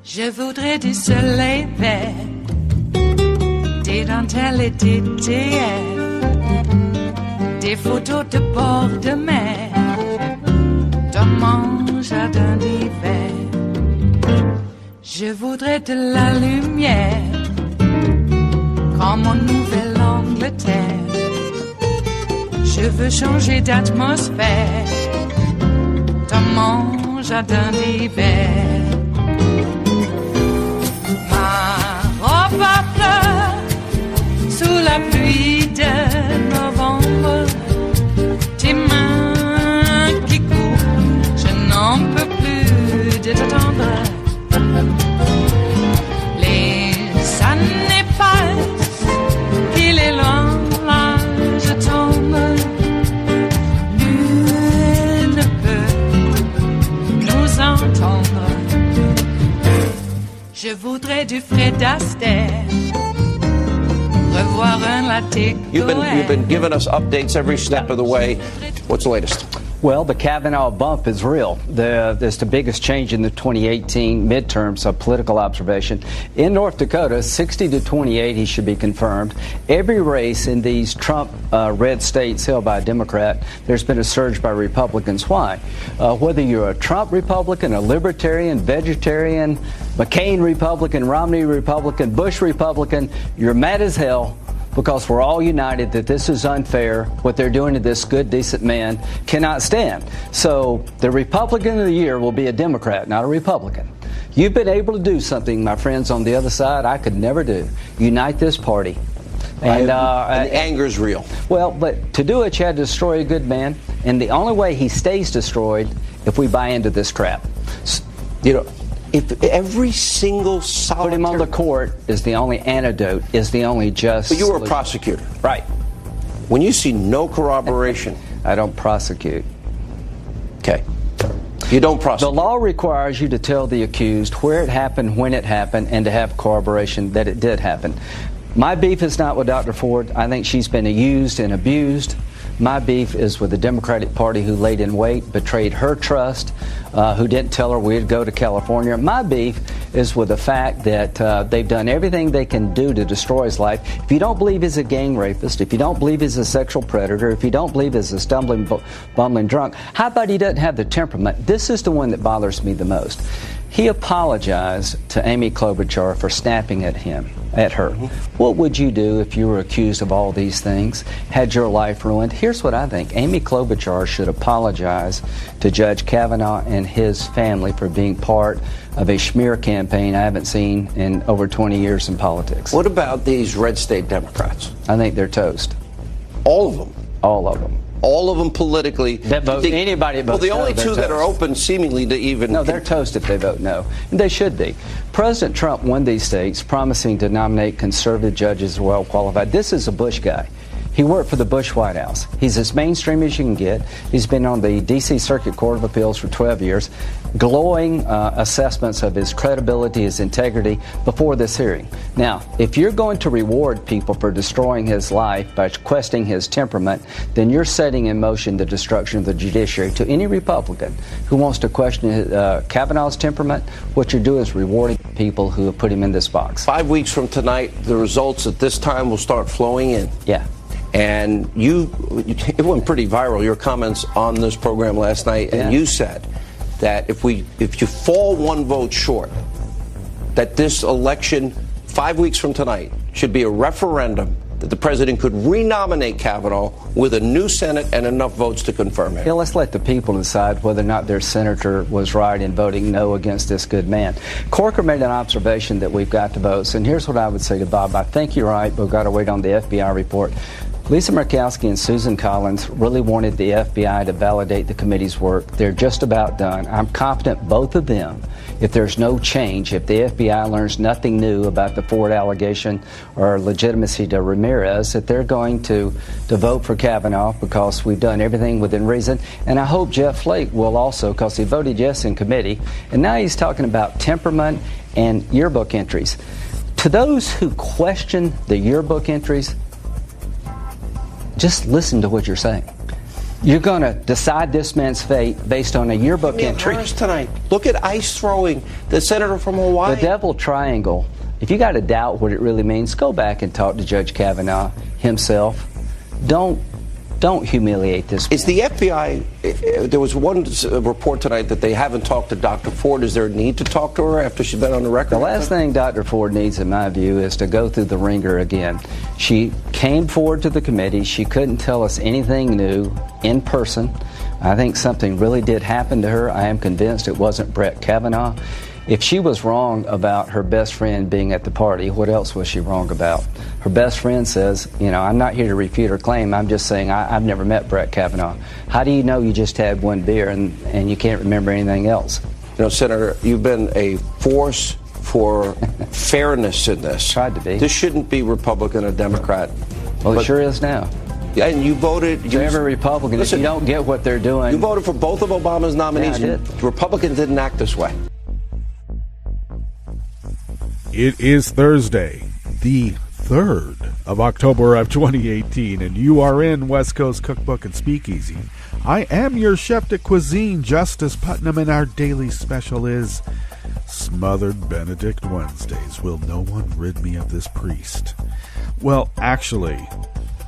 Je voudrais du soleil vert, des dentelles et des théières, des photos de bord de mer, dans mon jardin d'hiver. Je voudrais de la lumière, comme en Nouvelle-Angleterre. Je veux changer d'atmosphère, dans mon jardin d'hiver. Ma fleur sous la pluie de novembre, tes mains qui courent, je n'en peux plus de t'attendre. Les années passent, qu'il est loin, là je tombe. Nul ne peut nous entendre. Je voudrais du Fred Astaire, revoir un latte. You've been giving us updates every step of the way. What's the latest? Well, the Kavanaugh bump is real. It's the biggest change in the 2018 midterms of political observation. In North Dakota, 60 to 28, he should be confirmed. Every race in these Trump red states held by a Democrat, there's been a surge by Republicans. Why? Whether you're a Trump Republican, a Libertarian, Vegetarian, McCain Republican, Romney Republican, Bush Republican, you're mad as hell, because we're all united that this is unfair. What they're doing to this good, decent man cannot stand. So the Republican of the year will be a Democrat, not a Republican. You've been able to do something, my friends on the other side, I could never do. Unite this party. And the anger's real. Well, but to do it, you had to destroy a good man. And the only way he stays destroyed if we buy into this crap. You know, if every single solitary... Put him on the court is the only antidote, is the only just... But you were a prosecutor. Right. When you see no corroboration... I don't prosecute. Okay. You don't prosecute. The law requires you to tell the accused where it happened, when it happened, and to have corroboration that it did happen. My beef is not with Dr. Ford. I think she's been used and abused. My beef is with the Democratic Party who laid in wait, betrayed her trust, who didn't tell her we'd go to California. My beef is with the fact that they've done everything they can do to destroy his life. If you don't believe he's a gang rapist, if you don't believe he's a sexual predator, if you don't believe he's a stumbling, bumbling drunk, how about he doesn't have the temperament? This is the one that bothers me the most. He apologized to Amy Klobuchar for snapping at her. What would you do if you were accused of all these things, had your life ruined? Here's what I think. Amy Klobuchar should apologize to Judge Kavanaugh and his family for being part of a smear campaign I haven't seen in over 20 years in politics. What about these red state Democrats? I think they're toast. All of them? All of them. All of them politically. That vote, anybody that votes no. Well, the only two toast. that are open seemingly to even... No, they're toast if they vote no. And they should be. President Trump won these states, promising to nominate conservative judges who are well qualified. This is a Bush guy. He worked for the Bush White House. He's as mainstream as you can get. He's been on the D.C. Circuit Court of Appeals for 12 years. Glowing assessments of his credibility, his integrity before this hearing. Now, if you're going to reward people for destroying his life by questioning his temperament, then you're setting in motion the destruction of the judiciary. To any Republican who wants to question Kavanaugh's temperament, what you're doing is rewarding people who have put him in this box. 5 weeks from tonight, the results at this time will start flowing in. Yeah. And it went pretty viral, your comments on this program last night, and you said that if you fall one vote short, that this election 5 weeks from tonight should be a referendum that the president could renominate Kavanaugh with a new Senate and enough votes to confirm him. Yeah, let's let the people decide whether or not their senator was right in voting no against this good man. Corker made an observation that we've got to vote, and here's what I would say to Bob. I think you're right, but we've got to wait on the FBI report. Lisa Murkowski and Susan Collins really wanted the FBI to validate the committee's work. They're just about done. I'm confident both of them if there's no change, if the FBI learns nothing new about the Ford allegation or legitimacy to Ramirez, that they're going to vote for Kavanaugh because we've done everything within reason. And I hope Jeff Flake will also, because he voted yes in committee. And now he's talking about temperament and yearbook entries. To those who question the yearbook entries, just listen to what you're saying. You're going to decide this man's fate based on a yearbook entry. Tonight. Look at ice throwing, the senator from Hawaii. The devil triangle. If you got to doubt what it really means, go back and talk to Judge Kavanaugh himself. Don't humiliate this man. Is the FBI, there was one report tonight that they haven't talked to Dr. Ford. Is there a need to talk to her after she's been on the record? The last thing Dr. Ford needs, in my view, is to go through the ringer again. She came forward to the committee. She couldn't tell us anything new in person. I think something really did happen to her. I am convinced it wasn't Brett Kavanaugh. If she was wrong about her best friend being at the party, what else was she wrong about? Her best friend says, I'm not here to refute her claim. I'm just saying I've never met Brett Kavanaugh. How do you know you just had one beer and you can't remember anything else? Senator, you've been a force for fairness in this. Tried to be. This shouldn't be Republican or Democrat. Well, it sure is now. And you voted. Every Republican, if you don't get what they're doing. You voted for both of Obama's nominees. Yeah, I did. Republicans didn't act this way. It is Thursday, the 3rd of October of 2018, and you are in West Coast Cookbook and Speakeasy. I am your chef de cuisine, Justice Putnam, and our daily special is Smothered Benedict Wednesdays. Will no one rid me of this priest? Well, actually,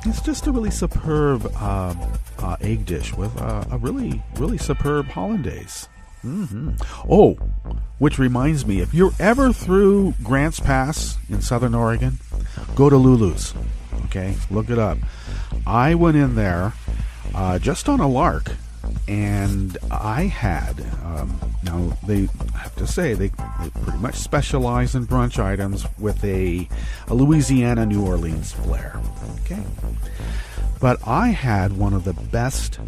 it's just a really superb egg dish with a really, really superb hollandaise. Oh, which reminds me, if you're ever through Grants Pass in Southern Oregon, go to Lulu's. Okay, look it up. I went in there just on a lark, and I had, now they have to say, they pretty much specialize in brunch items with a Louisiana, New Orleans flair. Okay, but I had one of the best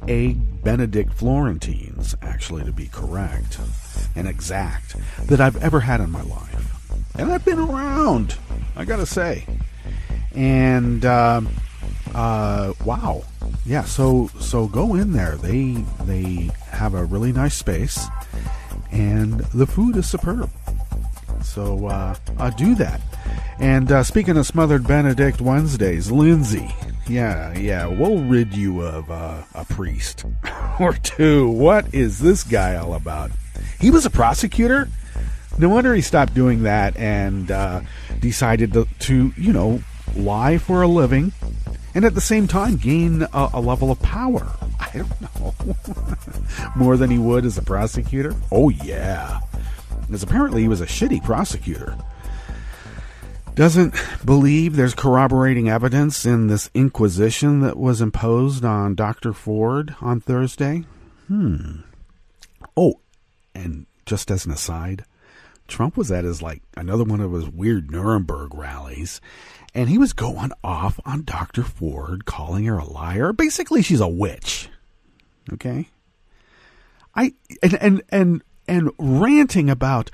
egg Benedict Florentines, actually, to be correct and exact, that I've ever had in my life. And I've been around, I gotta say. And wow, yeah. So go in there. They have a really nice space, and the food is superb. So do that. And speaking of Smothered Benedict Wednesdays, Lindsey. Yeah, we'll rid you of a priest or two. What is this guy all about? He was a prosecutor? No wonder he stopped doing that and decided to lie for a living and at the same time gain a level of power. I don't know. More than he would as a prosecutor? Oh, yeah. Because apparently he was a shitty prosecutor. Doesn't believe there's corroborating evidence in this inquisition that was imposed on Dr. Ford on Thursday. Oh, and just as an aside, Trump was at another one of his weird Nuremberg rallies, and he was going off on Dr. Ford, calling her a liar. Basically, she's a witch. Okay? And ranting about,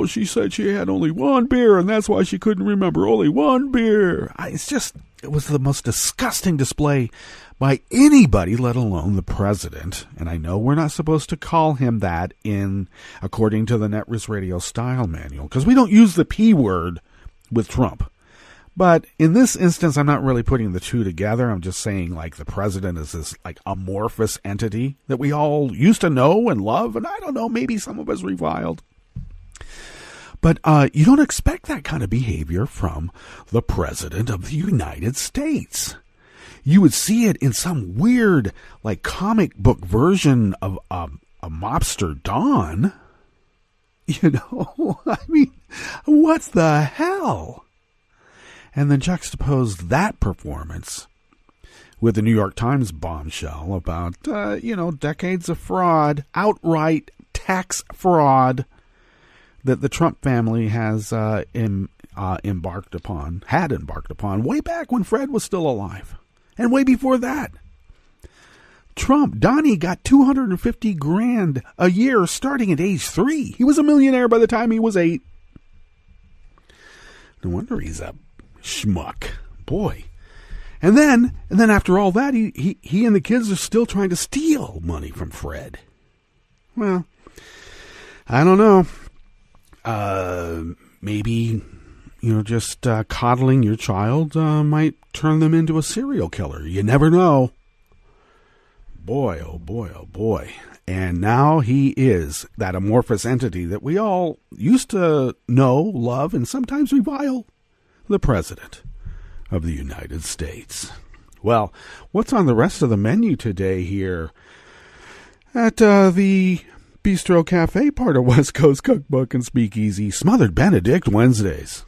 she said she had only one beer, and that's why she couldn't remember only one beer. It was the most disgusting display by anybody, let alone the president. And I know we're not supposed to call him that according to the Netrist Radio Style Manual, because we don't use the P word with Trump. But in this instance, I'm not really putting the two together. I'm just saying, the president is this, amorphous entity that we all used to know and love, and I don't know, maybe some of us reviled. But you don't expect that kind of behavior from the president of the United States. You would see it in some weird, comic book version of a mobster Don. I mean, what the hell? And then juxtapose that performance with the New York Times bombshell about, decades of fraud, outright tax fraud that the Trump family has embarked upon way back when Fred was still alive, and way before that. Trump, Donnie got $250,000 a year starting at age 3. He was a millionaire by the time he was 8. No wonder he's a schmuck. Boy. And then after all that, he and the kids are still trying to steal money from Fred. Well, I don't know. Maybe, just coddling your child might turn them into a serial killer. You never know. Boy, oh boy, oh boy. And now he is that amorphous entity that we all used to know, love, and sometimes revile. The President of the United States. Well, what's on the rest of the menu today here at the Bistro Cafe, part of West Coast Cookbook and Speakeasy? Smothered Benedict Wednesdays.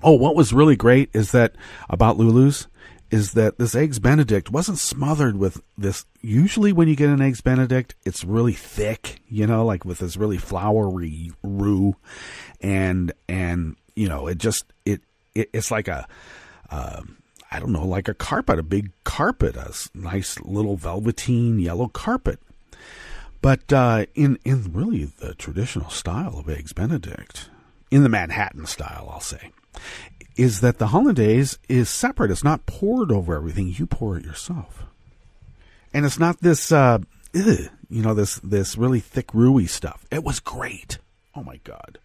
Oh, what was really great is that about Lulu's is that this Eggs Benedict wasn't smothered with this. Usually when you get an Eggs Benedict, it's really thick, like with this really floury roux. And it's like a, like a carpet, a big carpet, a nice little velveteen yellow carpet. But in really the traditional style of Eggs Benedict, in the Manhattan style, I'll say, is that the hollandaise is separate. It's not poured over everything. You pour it yourself. And it's not this, this really thick, roux-y stuff. It was great. Oh, my God.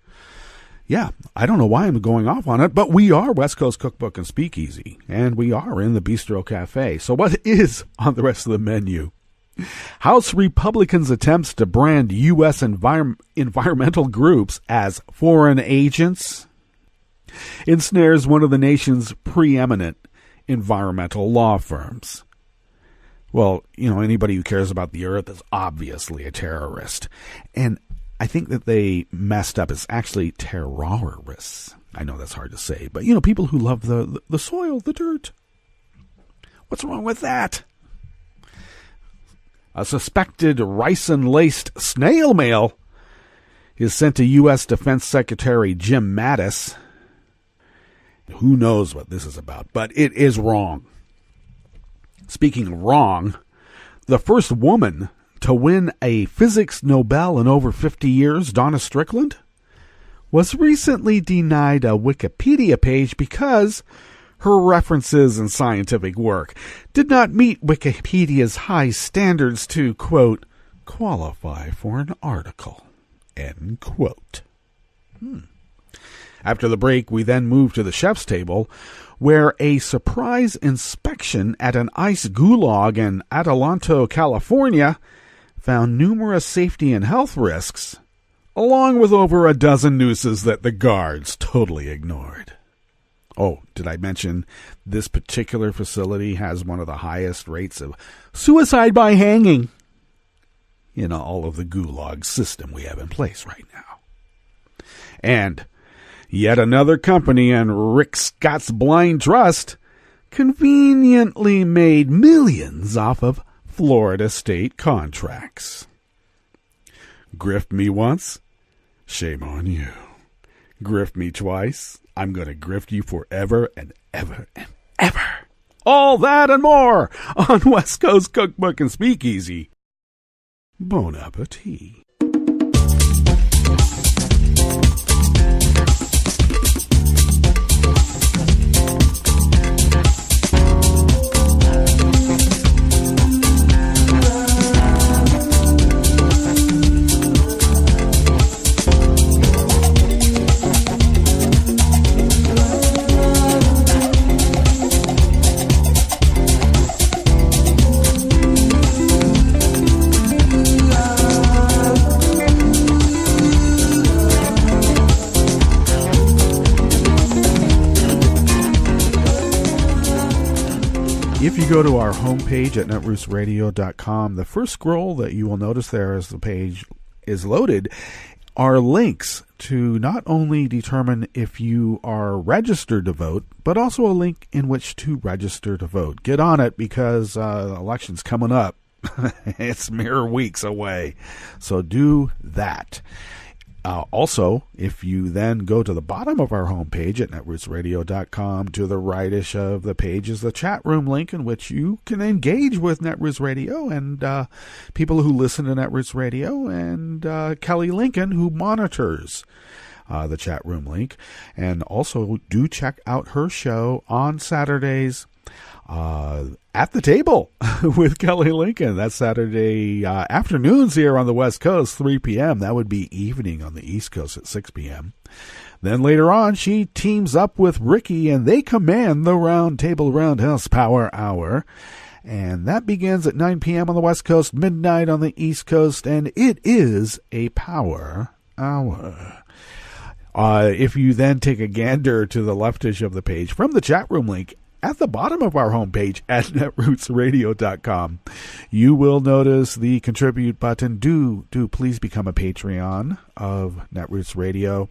Yeah, I don't know why I'm going off on it, but we are West Coast Cookbook and Speakeasy, and we are in the Bistro Cafe. So what is on the rest of the menu? House Republicans' attempts to brand U.S. environmental groups as foreign agents ensnares one of the nation's preeminent environmental law firms. Well, anybody who cares about the earth is obviously a terrorist. And I think that they messed up. It's actually terrorists. I know that's hard to say, but people who love the soil, the dirt. What's wrong with that? A suspected ricin-laced snail-mail is sent to U.S. Defense Secretary Jim Mattis. Who knows what this is about, but it is wrong. Speaking of wrong, the first woman to win a Physics Nobel in over 50 years, Donna Strickland, was recently denied a Wikipedia page because her references in scientific work did not meet Wikipedia's high standards to, quote, qualify for an article, end quote. After the break, we then move to the chef's table, where a surprise inspection at an ice gulag in Adelanto, California, found numerous safety and health risks, along with over a dozen nooses that the guards totally ignored. Oh, did I mention this particular facility has one of the highest rates of suicide by hanging in all of the gulag system we have in place right now? And yet another company and Rick Scott's blind trust conveniently made millions off of Florida state contracts. Grift me once, shame on you. Grift me twice, I'm going to grift you forever and ever and ever. All that and more on West Coast Cookbook and Speakeasy. Bon appetit. If you go to our homepage at netrootsradio.com, the first scroll that you will notice there as the page is loaded are links to not only determine if you are registered to vote, but also a link in which to register to vote. Get on it because election's coming up. It's mere weeks away. So do that. Also, if you then go to the bottom of our homepage at netrootsradio.com, to the rightish of the page is the chat room link in which you can engage with Netroots Radio and people who listen to Netroots Radio, and Kelly Lincoln, who monitors the chat room link. And also do check out her show on Saturdays, At the Table with Kelly Lincoln. That's Saturday afternoons here on the West Coast, 3 p.m. That would be evening on the East Coast at 6 p.m. Then later on, she teams up with Ricky, and they command the Round Table Roundhouse Power Hour. And that begins at 9 p.m. on the West Coast, midnight on the East Coast, and it is a Power Hour. If you then take a gander to the leftish of the page from the chat room link, at the bottom of our homepage at netrootsradio.com, you will notice the contribute button. Do please become a Patreon of Netroots Radio.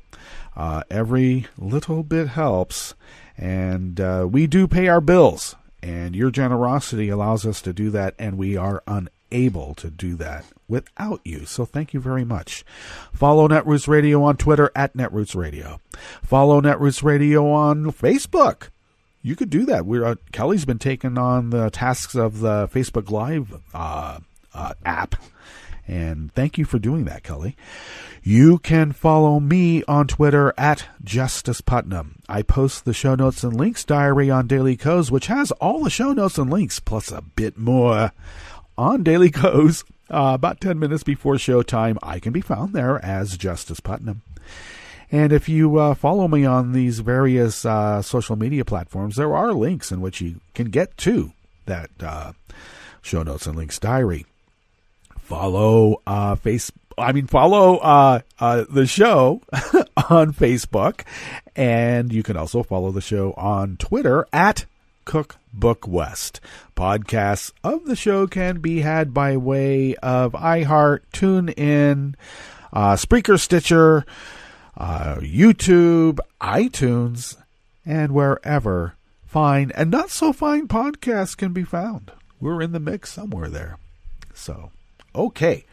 Every little bit helps, and we do pay our bills, and your generosity allows us to do that, and we are unable to do that without you. So thank you very much. Follow Netroots Radio on Twitter at Netroots Radio. Follow Netroots Radio on Facebook. You could do that. Kelly's been taking on the tasks of the Facebook Live app, and thank you for doing that, Kelly. You can follow me on Twitter at Justice Putnam. I post the show notes and links diary on Daily Kos, which has all the show notes and links, plus a bit more on Daily Kos. About 10 minutes before showtime, I can be found there as Justice Putnam. And if you follow me on these various social media platforms, there are links in which you can get to that show notes and links diary. Follow the show on Facebook, and you can also follow the show on Twitter at Cookbook West. Podcasts of the show can be had by way of iHeart, TuneIn, Spreaker, Stitcher, YouTube, iTunes, and wherever fine and not so fine podcasts can be found. We're in the mix somewhere there. So, okay.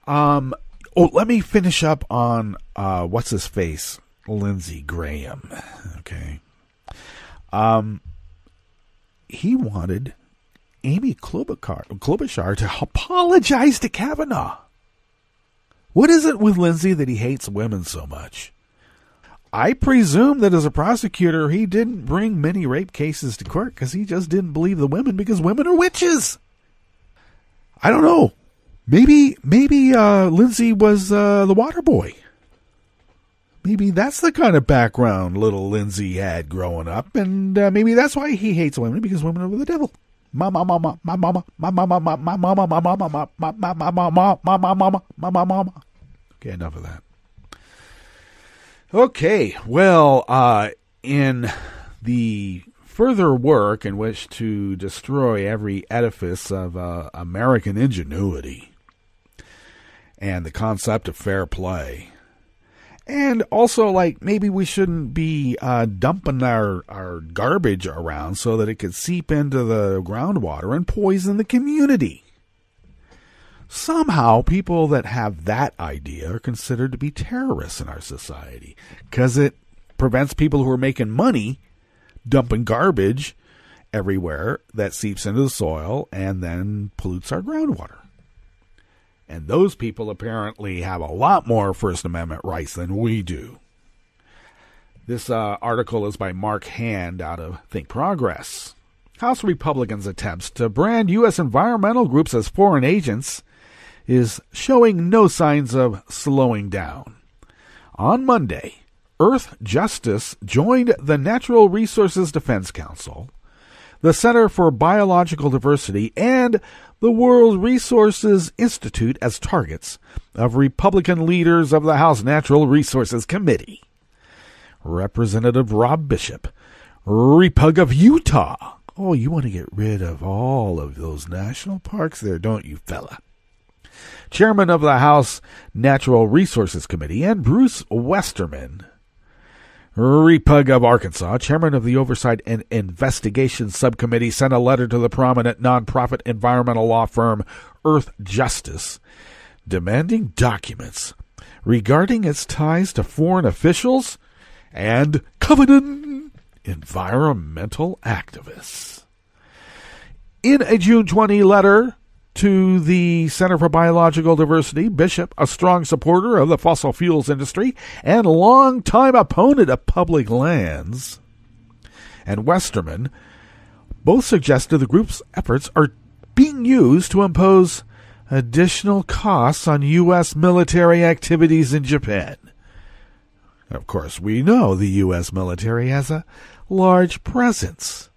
Let me finish up on what's his face, Lindsey Graham. Okay. He wanted Amy Klobuchar to apologize to Kavanaugh. What is it with Lindsey that he hates women so much? I presume that as a prosecutor, he didn't bring many rape cases to court because he just didn't believe the women because women are witches. I don't know. Maybe Lindsey was the water boy. Maybe that's the kind of background little Lindsey had growing up, and maybe that's why he hates women, because women are the devil. My mama. Okay, enough of that. Okay, well, in the further work in which to destroy every edifice of American ingenuity and the concept of fair play, and also, like, maybe we shouldn't be dumping our garbage around so that it could seep into the groundwater and poison the community. Somehow, people that have that idea are considered to be terrorists in our society because it prevents people who are making money dumping garbage everywhere that seeps into the soil and then pollutes our groundwater. And those people apparently have a lot more First Amendment rights than we do. This article is by Mark Hand out of Think Progress. House Republicans' attempts to brand U.S. environmental groups as foreign agents is showing no signs of slowing down. On Monday, Earth Justice joined the Natural Resources Defense Council, the Center for Biological Diversity, and the World Resources Institute as targets of Republican leaders of the House Natural Resources Committee. Representative Rob Bishop, Repug of Utah. Oh, you want to get rid of all of those national parks there, don't you, fella? Chairman of the House Natural Resources Committee, and Bruce Westerman, Repug of Arkansas, chairman of the Oversight and Investigation Subcommittee, sent a letter to the prominent nonprofit environmental law firm Earth Justice demanding documents regarding its ties to foreign officials and covenant environmental activists. In a June 20 letter to the Center for Biological Diversity, Bishop, a strong supporter of the fossil fuels industry and longtime opponent of public lands, and Westerman both suggested the group's efforts are being used to impose additional costs on U.S. military activities in Japan. Of course, we know the U.S. military has a large presence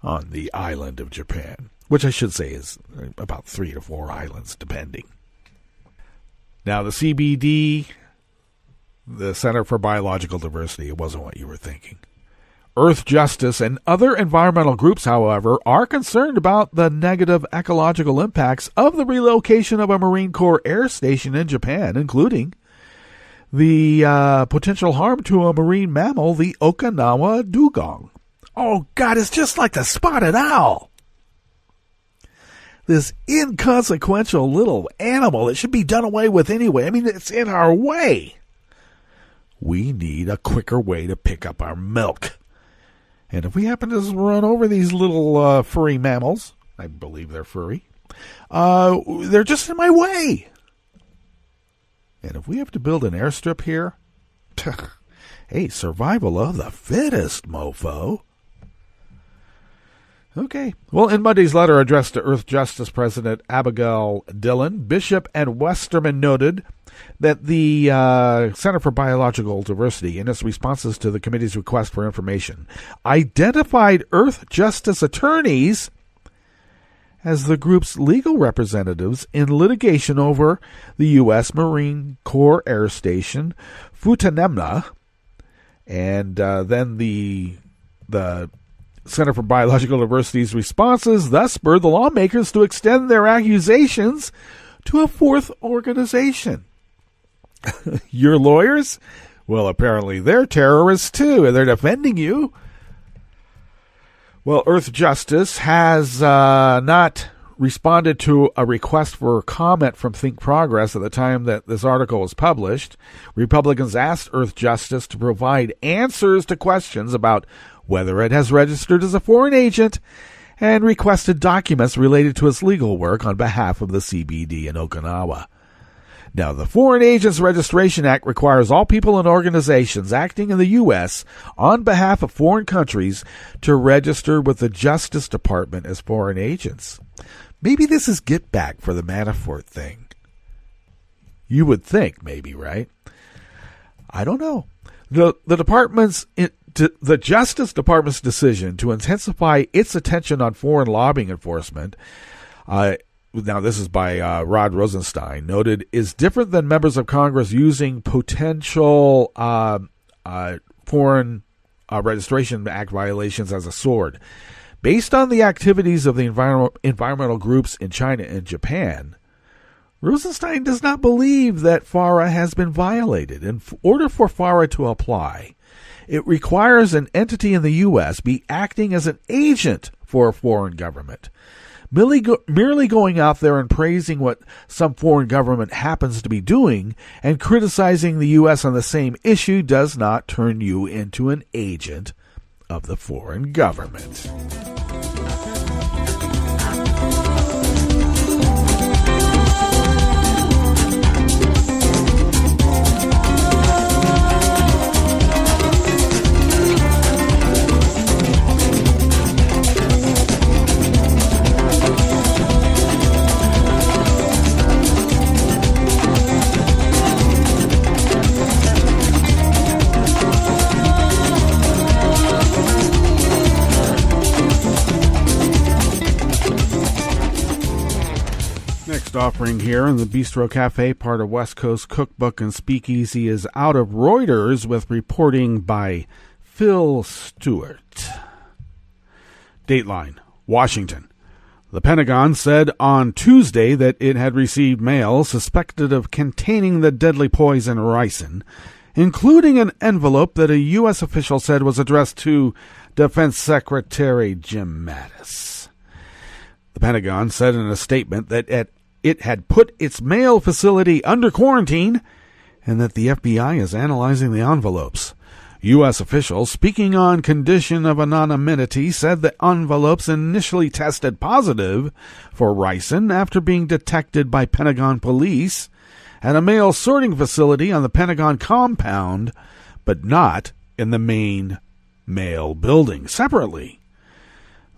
on the island of Japan, which I should say is about 3 to 4 islands, depending. Now, the CBD, the Center for Biological Diversity, it wasn't what you were thinking. Earth Justice and other environmental groups, however, are concerned about the negative ecological impacts of the relocation of a Marine Corps air station in Japan, including the potential harm to a marine mammal, the Okinawa dugong. Oh, God, it's just like the spotted owl. This inconsequential little animal that should be done away with anyway. I mean, it's in our way. We need a quicker way to pick up our milk. And if we happen to run over these little furry mammals, I believe they're furry, they're just in my way. And if we have to build an airstrip here, hey, survival of the fittest, mofo. Okay. Well, in Monday's letter addressed to Earth Justice President Abigail Dillon, Bishop and Westerman noted that the Center for Biological Diversity, in its responses to the committee's request for information, identified Earth Justice attorneys as the group's legal representatives in litigation over the U.S. Marine Corps Air Station, Futenemna, and then the Center for Biological Diversity's responses thus spurred the lawmakers to extend their accusations to a fourth organization. Your lawyers? Well, apparently they're terrorists too, and they're defending you. Well, Earth Justice has not responded to a request for comment from Think Progress at the time that this article was published. Republicans asked Earth Justice to provide answers to questions about whether it has registered as a foreign agent and requested documents related to its legal work on behalf of the CBD in Okinawa. Now, the Foreign Agents Registration Act requires all people and organizations acting in the U.S. on behalf of foreign countries to register with the Justice Department as foreign agents. Maybe this is get back for the Manafort thing. You would think, maybe, right? I don't know. The Justice Department's decision to intensify its attention on foreign lobbying enforcement, now this is by Rod Rosenstein, noted, is different than members of Congress using potential Foreign Registration Act violations as a sword. Based on the activities of the environmental groups in China and Japan, Rosenstein does not believe that FARA has been violated. In order for FARA to apply, it requires an entity in the U.S. be acting as an agent for a foreign government. Merely going out there and praising what some foreign government happens to be doing and criticizing the U.S. on the same issue does not turn you into an agent of the foreign government. Offering here in the Bistro Cafe, part of West Coast Cookbook and Speakeasy, is out of Reuters with reporting by Phil Stewart. Dateline, Washington. The Pentagon said on Tuesday that it had received mail suspected of containing the deadly poison ricin, including an envelope that a U.S. official said was addressed to Defense Secretary Jim Mattis. The Pentagon said in a statement that it had put its mail facility under quarantine and that the FBI is analyzing the envelopes. U.S. officials, speaking on condition of anonymity, said the envelopes initially tested positive for ricin after being detected by Pentagon police at a mail sorting facility on the Pentagon compound, but not in the main mail building. Separately,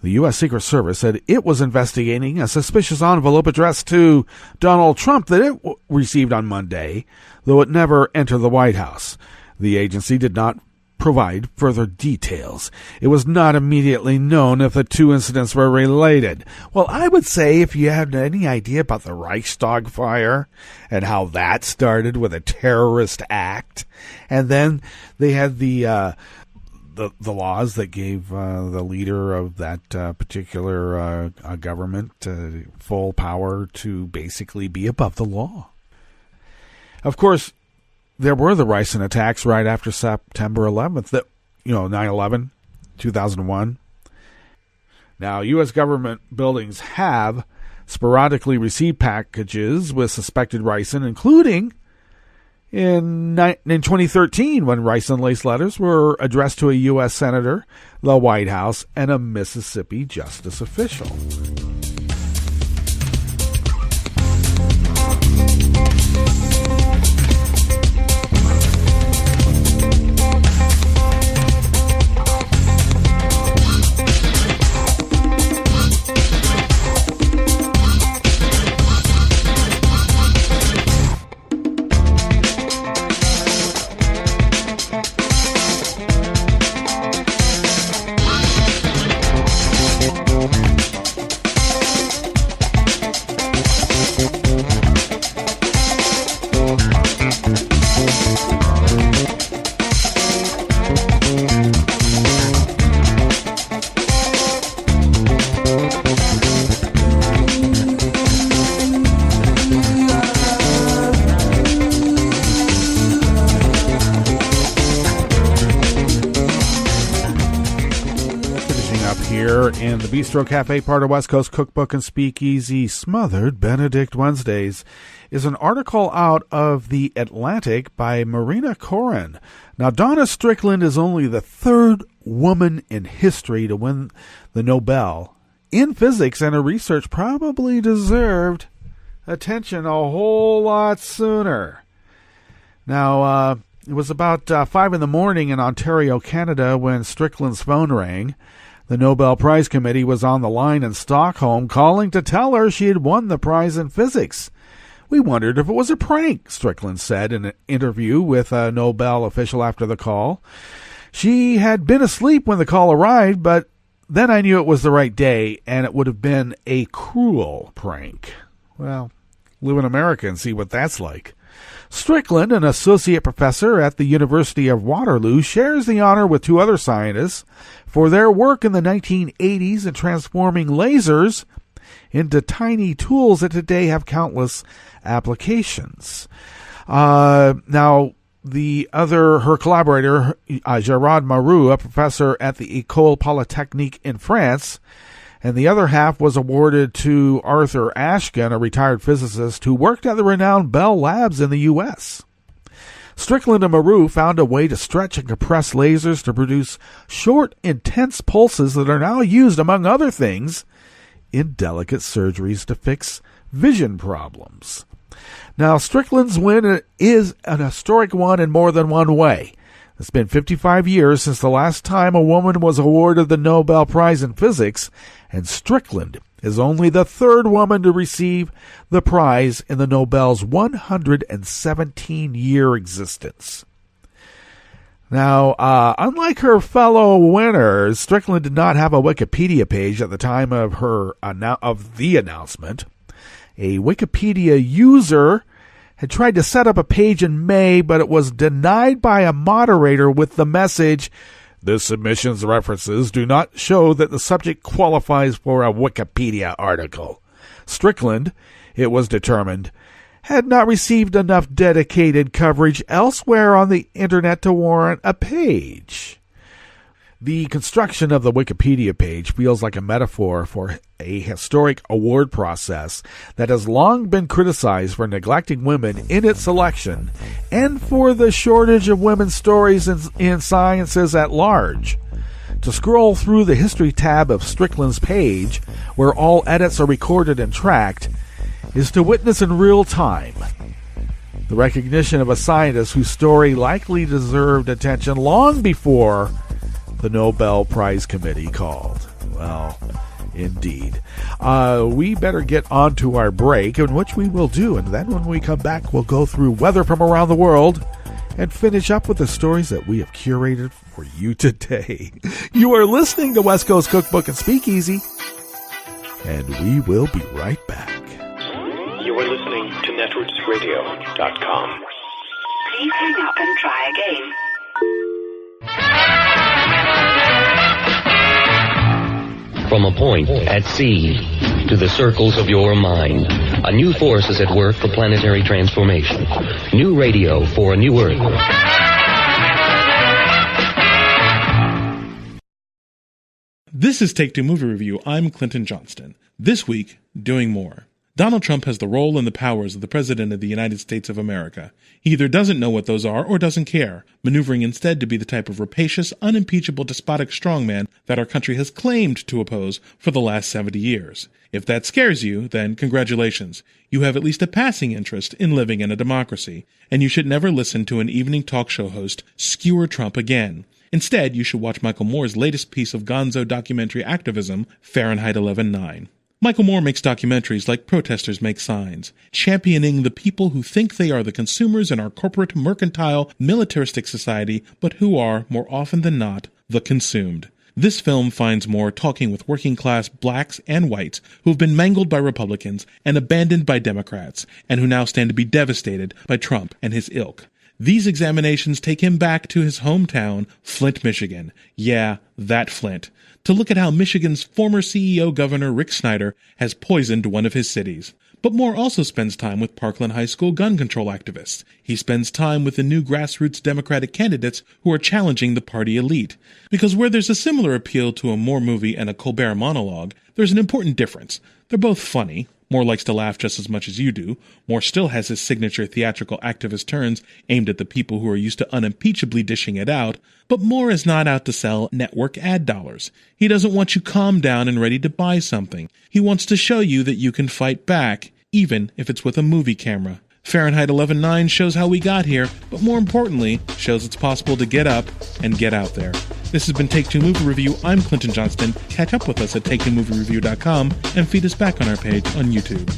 the U.S. Secret Service said it was investigating a suspicious envelope addressed to Donald Trump that it received on Monday, though it never entered the White House. The agency did not provide further details. It was not immediately known if the two incidents were related. Well, I would say if you had any idea about the Reichstag fire and how that started with a terrorist act, and then they had the laws that gave the leader of that particular government full power to basically be above the law. Of course, there were the ricin attacks right after September 11th, 9/11, 2001. Now, U.S. government buildings have sporadically received packages with suspected ricin, including in 2013 when ricin-laced letters were addressed to a U.S. senator, the White House, and a Mississippi justice official. In the Bistro Cafe, part of West Coast Cookbook and Speakeasy, Smothered Benedict Wednesdays, is an article out of The Atlantic by Marina Koren. Now, Donna Strickland is only the third woman in history to win the Nobel in physics, and her research probably deserved attention a whole lot sooner. Now, it was about 5 in the morning in Ontario, Canada, when Strickland's phone rang. The Nobel Prize Committee was on the line in Stockholm calling to tell her she had won the prize in physics. We wondered if it was a prank, Strickland said in an interview with a Nobel official after the call. She had been asleep when the call arrived, but then I knew it was the right day and it would have been a cruel prank. Well, live in America and see what that's like. Strickland, an associate professor at the University of Waterloo, shares the honor with two other scientists for their work in the 1980s in transforming lasers into tiny tools that today have countless applications. Now, her collaborator, Gérard Maroux, a professor at the École Polytechnique in France, and the other half was awarded to Arthur Ashkin, a retired physicist who worked at the renowned Bell Labs in the U.S. Strickland and Maroux found a way to stretch and compress lasers to produce short, intense pulses that are now used, among other things, in delicate surgeries to fix vision problems. Now, Strickland's win is an historic one in more than one way. It's been 55 years since the last time a woman was awarded the Nobel Prize in Physics, and Strickland is only the third woman to receive the prize in the Nobel's 117-year existence. Now, unlike her fellow winners, Strickland did not have a Wikipedia page at the time of the announcement. A Wikipedia user had tried to set up a page in May, but it was denied by a moderator with the message, "This submission's references do not show that the subject qualifies for a Wikipedia article." Strickland, it was determined, had not received enough dedicated coverage elsewhere on the internet to warrant a page. The construction of the Wikipedia page feels like a metaphor for a historic award process that has long been criticized for neglecting women in its selection and for the shortage of women's stories in sciences at large. To scroll through the history tab of Strickland's page, where all edits are recorded and tracked, is to witness in real time the recognition of a scientist whose story likely deserved attention long before the Nobel Prize Committee called. Well, indeed. We better get on to our break, in which we will do, and then when we come back, we'll go through weather from around the world and finish up with the stories that we have curated for you today. You are listening to West Coast Cookbook and Speakeasy, and we will be right back. You are listening to netrootsradio.com. Please hang up and try again. From a point at sea to the circles of your mind, a new force is at work for planetary transformation. New radio for a new Earth. This is Take Two Movie Review. I'm Clinton Johnston. This week, doing more. Donald Trump has the role and the powers of the President of the United States of America. He either doesn't know what those are or doesn't care, maneuvering instead to be the type of rapacious, unimpeachable, despotic strongman that our country has claimed to oppose for the last 70 years. If that scares you, then congratulations. You have at least a passing interest in living in a democracy, and you should never listen to an evening talk show host skewer Trump again. Instead, you should watch Michael Moore's latest piece of gonzo documentary activism, Fahrenheit 11/9. Michael Moore makes documentaries like Protesters Make Signs, championing the people who think they are the consumers in our corporate, mercantile, militaristic society, but who are, more often than not, the consumed. This film finds Moore talking with working-class blacks and whites who have been mangled by Republicans and abandoned by Democrats, and who now stand to be devastated by Trump and his ilk. These examinations take him back to his hometown, Flint, Michigan. Yeah, that Flint. To look at how Michigan's former CEO Governor Rick Snyder has poisoned one of his cities. But Moore also spends time with Parkland High School gun control activists. He spends time with the new grassroots Democratic candidates who are challenging the party elite. Because where there's a similar appeal to a Moore movie and a Colbert monologue, there's an important difference. They're both funny. Moore likes to laugh just as much as you do. Moore still has his signature theatrical activist turns aimed at the people who are used to unimpeachably dishing it out, but Moore is not out to sell network ad dollars. He doesn't want you calmed down and ready to buy something. He wants to show you that you can fight back, even if it's with a movie camera. Fahrenheit 11/9 shows how we got here, but more importantly, shows it's possible to get up and get out there. This has been Take Two Movie Review. I'm Clinton Johnston. Catch up with us at TakeTwoMovieReview.com and feed us back on our page on YouTube.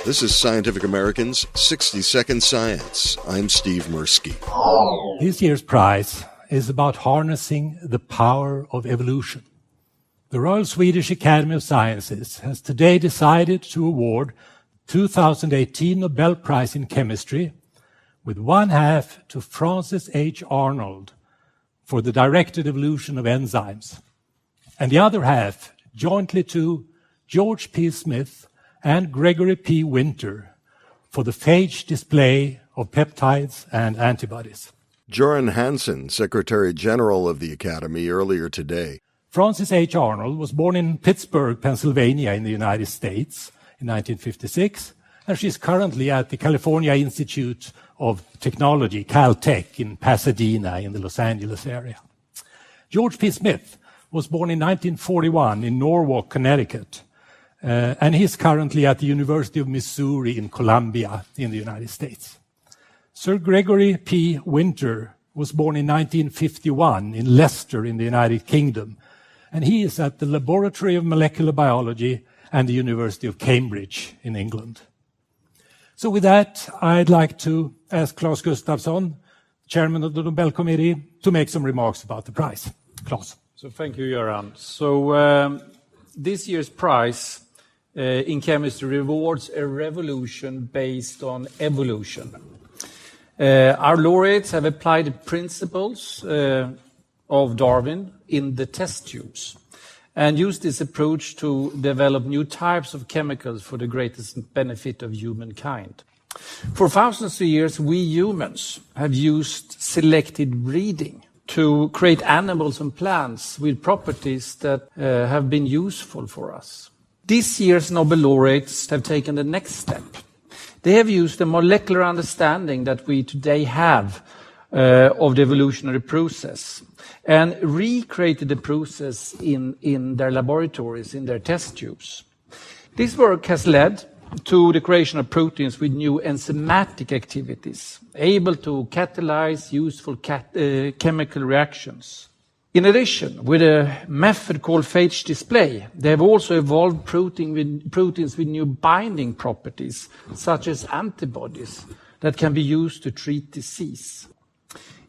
This is Scientific American's 60-Second Science. I'm Steve Mirsky. This year's prize is about harnessing the power of evolution. The Royal Swedish Academy of Sciences has today decided to award 2018 Nobel Prize in Chemistry with one half to Francis H. Arnold for the directed evolution of enzymes, and the other half jointly to George P. Smith and Gregory P. Winter for the phage display of peptides and antibodies. Göran Hansson, Secretary General of the Academy, earlier today. Francis H. Arnold was born in Pittsburgh, Pennsylvania, in the United States in 1956, and she's currently at the California Institute of Technology, Caltech, in Pasadena, in the Los Angeles area. George P. Smith was born in 1941 in Norwalk, Connecticut, and he's currently at the University of Missouri in Columbia in the United States. Sir Gregory P. Winter was born in 1951 in Leicester in the United Kingdom, and he is at the Laboratory of Molecular Biology and the University of Cambridge in England. So with that, I'd like to ask Claes Gustafsson, Chairman of the Nobel Committee, to make some remarks about the prize. Claes. So thank you, Göran. So this year's prize in chemistry rewards a revolution based on evolution. Our laureates have applied the principles of Darwin in the test tubes. and used this approach to develop new types of chemicals for the greatest benefit of humankind. For thousands of years, we humans have used selected breeding to create animals and plants with properties that have been useful for us. This year's Nobel laureates have taken the next step. They have used the molecular understanding that we today have of the evolutionary process and recreated the process in their laboratories, in their test tubes. This work has led to the creation of proteins with new enzymatic activities, able to catalyze useful chemical reactions. In addition, with a method called phage display, they have also evolved proteins with new binding properties, such as antibodies, that can be used to treat disease.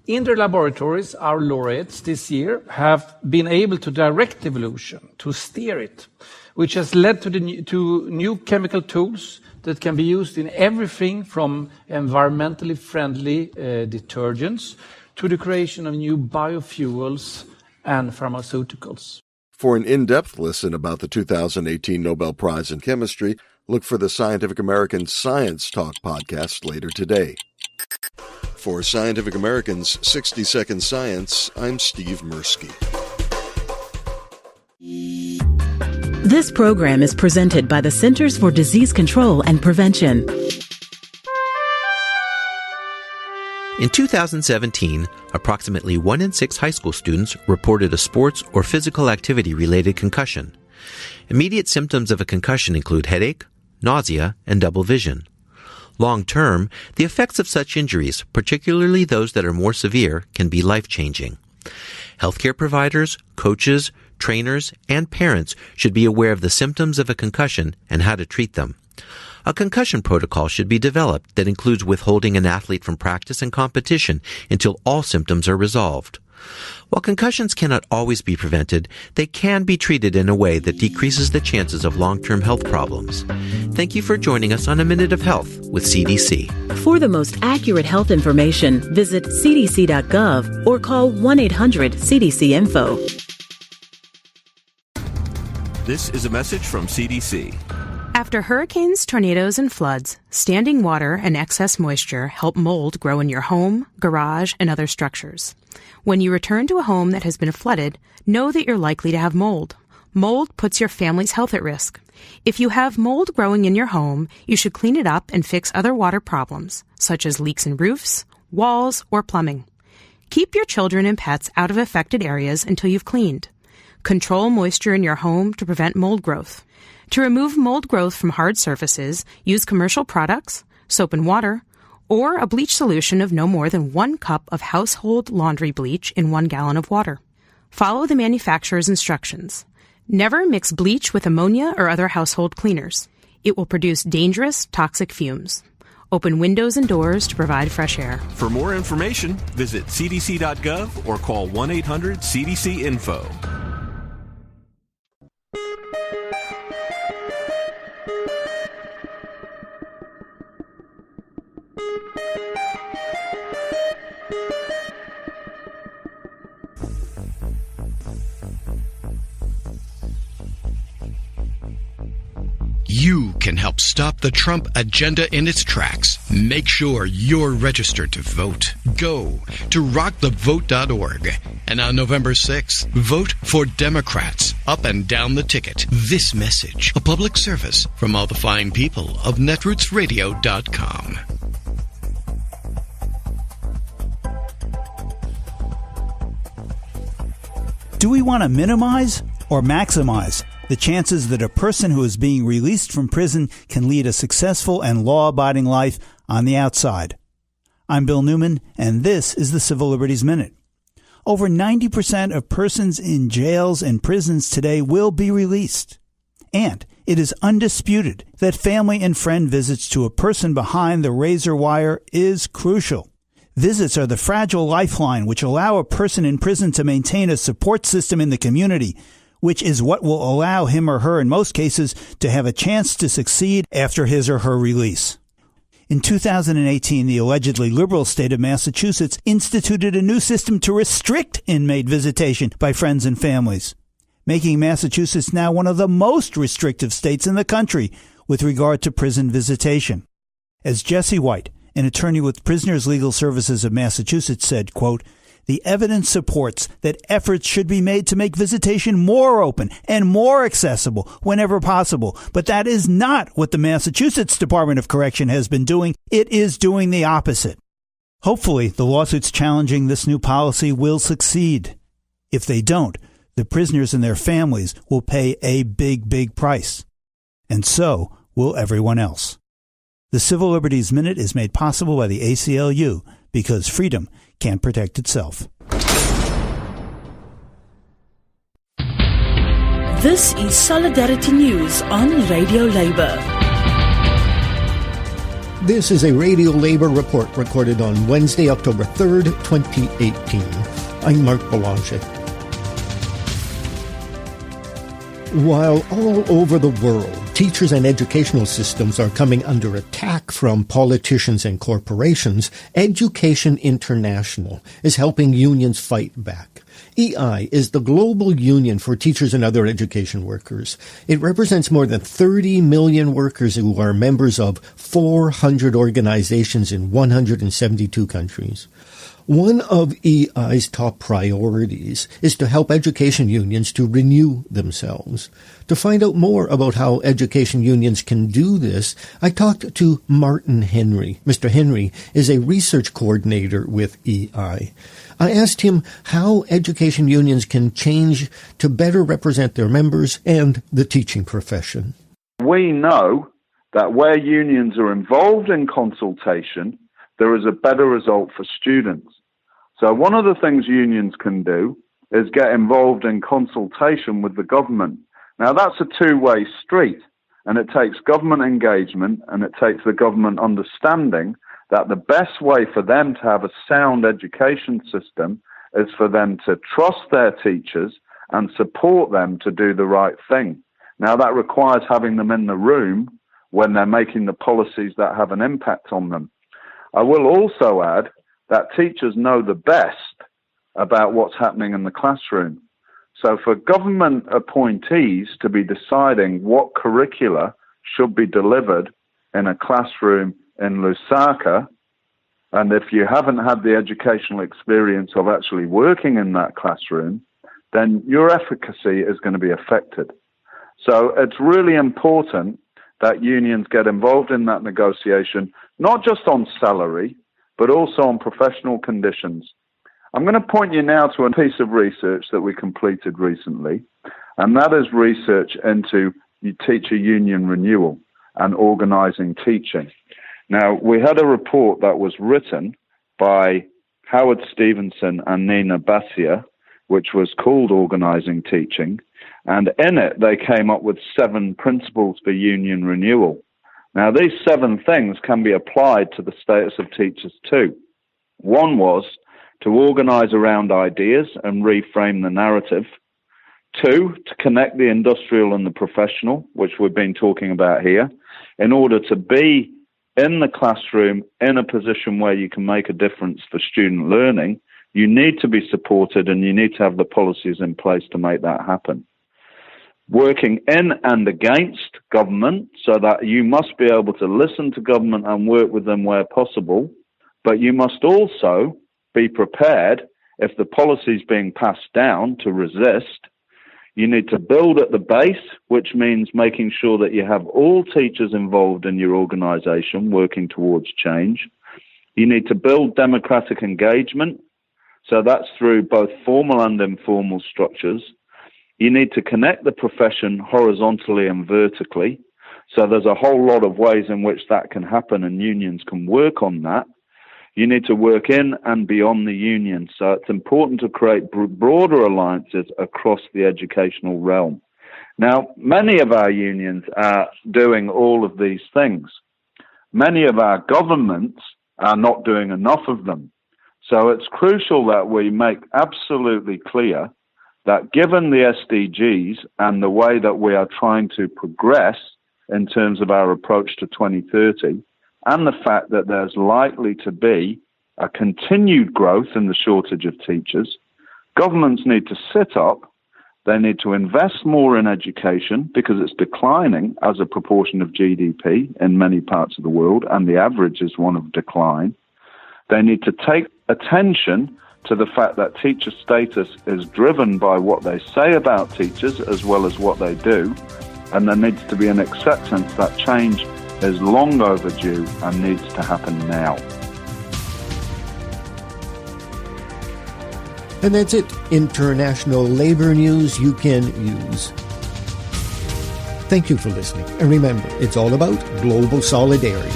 In their laboratories, our laureates this year have been able to direct evolution, to steer it, which has led to new chemical tools that can be used in everything from environmentally friendly detergents to the creation of new biofuels and pharmaceuticals. For an in-depth listen about the 2018 Nobel Prize in Chemistry, look for the Scientific American Science Talk podcast later today. For Scientific American's 60-Second Science, I'm Steve Mirsky. This program is presented by the Centers for Disease Control and Prevention. In 2017, approximately 1 in 6 high school students reported a sports or physical activity-related concussion. Immediate symptoms of a concussion include headache, nausea, and double vision. Long-term, the effects of such injuries, particularly those that are more severe, can be life-changing. Healthcare providers, coaches, trainers, and parents should be aware of the symptoms of a concussion and how to treat them. A concussion protocol should be developed that includes withholding an athlete from practice and competition until all symptoms are resolved. While concussions cannot always be prevented, they can be treated in a way that decreases the chances of long-term health problems. Thank you for joining us on A Minute of Health with CDC. For the most accurate health information, visit cdc.gov or call 1-800-CDC-INFO. This is a message from CDC. After hurricanes, tornadoes, and floods, standing water and excess moisture help mold grow in your home, garage, and other structures. When you return to a home that has been flooded, know that you're likely to have mold. Mold puts your family's health at risk. If you have mold growing in your home, you should clean it up and fix other water problems, such as leaks in roofs, walls, or plumbing. Keep your children and pets out of affected areas until you've cleaned. Control moisture in your home to prevent mold growth. To remove mold growth from hard surfaces, use commercial products, soap and water, or a bleach solution of no more than 1 cup of household laundry bleach in 1 gallon of water. Follow the manufacturer's instructions. Never mix bleach with ammonia or other household cleaners. It will produce dangerous, toxic fumes. Open windows and doors to provide fresh air. For more information, visit cdc.gov or call 1-800-CDC-INFO. You can help stop the Trump agenda in its tracks. Make sure you're registered to vote. Go to rockthevote.org. And on November 6th, vote for Democrats up and down the ticket. This message, a public service from all the fine people of netrootsradio.com. Do we want to minimize or maximize the chances that a person who is being released from prison can lead a successful and law-abiding life on the outside? I'm Bill Newman, and this is the Civil Liberties Minute. Over 90% of persons in jails and prisons today will be released. And it is undisputed that family and friend visits to a person behind the razor wire is crucial. Visits are the fragile lifeline which allow a person in prison to maintain a support system in the community, which is what will allow him or her, in most cases, to have a chance to succeed after his or her release. In 2018, the allegedly liberal state of Massachusetts instituted a new system to restrict inmate visitation by friends and families. making Massachusetts now one of the most restrictive states in the country with regard to prison visitation. As Jesse White, an attorney with Prisoners Legal Services of Massachusetts, said, quote, "The evidence supports that efforts should be made to make visitation more open and more accessible whenever possible. But that is not what the Massachusetts Department of Correction has been doing. It is doing the opposite." Hopefully, the lawsuits challenging this new policy will succeed. If they don't, the prisoners and their families will pay a big, big price. And so will everyone else. The Civil Liberties Minute is made possible by the ACLU because freedom can't protect itself. This is Solidarity News on Radio Labour. This is a Radio Labour report recorded on Wednesday, October 3rd, 2018. I'm Mark Belanger. While all over the world, teachers and educational systems are coming under attack from politicians and corporations, Education International is helping unions fight back. EI is the global union for teachers and other education workers. It represents more than 30 million workers who are members of 400 organizations in 172 countries. One of EI's top priorities is to help education unions to renew themselves. To find out more about how education unions can do this, I talked to Martin Henry. Mr. Henry is a research coordinator with EI. I asked him how education unions can change to better represent their members and the teaching profession. We know that where unions are involved in consultation, there is a better result for students. So one of the things unions can do is get involved in consultation with the government. Now, that's a two-way street, and it takes government engagement, and it takes the government understanding that the best way for them to have a sound education system is for them to trust their teachers and support them to do the right thing. Now, that requires having them in the room when they're making the policies that have an impact on them. I will also add that teachers know the best about what's happening in the classroom. So for government appointees to be deciding what curricula should be delivered in a classroom in Lusaka, and if you haven't had the educational experience of actually working in that classroom, then your efficacy is going to be affected. So it's really important that unions get involved in that negotiation, not just on salary, but also on professional conditions. I'm going to point you now to a piece of research that we completed recently, and that is research into teacher union renewal and organizing teaching. Now, we had a report that was written by Howard Stevenson and Nina Basia, which was called Organizing Teaching, and in it they came up with 7 principles for union renewal. Now, these 7 things can be applied to the status of teachers too. One was to organize around ideas and reframe the narrative. 2, to connect the industrial and the professional, which we've been talking about here, in order to be in the classroom in a position where you can make a difference for student learning. You need to be supported and you need to have the policies in place to make that happen. Working in and against government, so that you must be able to listen to government and work with them where possible, but you must also be prepared if the policy is being passed down to resist. You need to build at the base, which means making sure that you have all teachers involved in your organization working towards change. You need to build democratic engagement, so that's through both formal and informal structures. You need to connect the profession horizontally and vertically. So there's a whole lot of ways in which that can happen, and unions can work on that. You need to work in and beyond the union. So it's important to create broader alliances across the educational realm. Now, many of our unions are doing all of these things. Many of our governments are not doing enough of them. So it's crucial that we make absolutely clear that given the SDGs and the way that we are trying to progress in terms of our approach to 2030, and the fact that there's likely to be a continued growth in the shortage of teachers, governments need to sit up They need to invest more in education because it's declining as a proportion of GDP in many parts of the world, and the average is one of decline. They need to take attention to the fact that teacher status is driven by what they say about teachers as well as what they do, and there needs to be an acceptance that change is long overdue and needs to happen now. And that's it. International labor news you can use. Thank you for listening. And remember, it's all about global solidarity.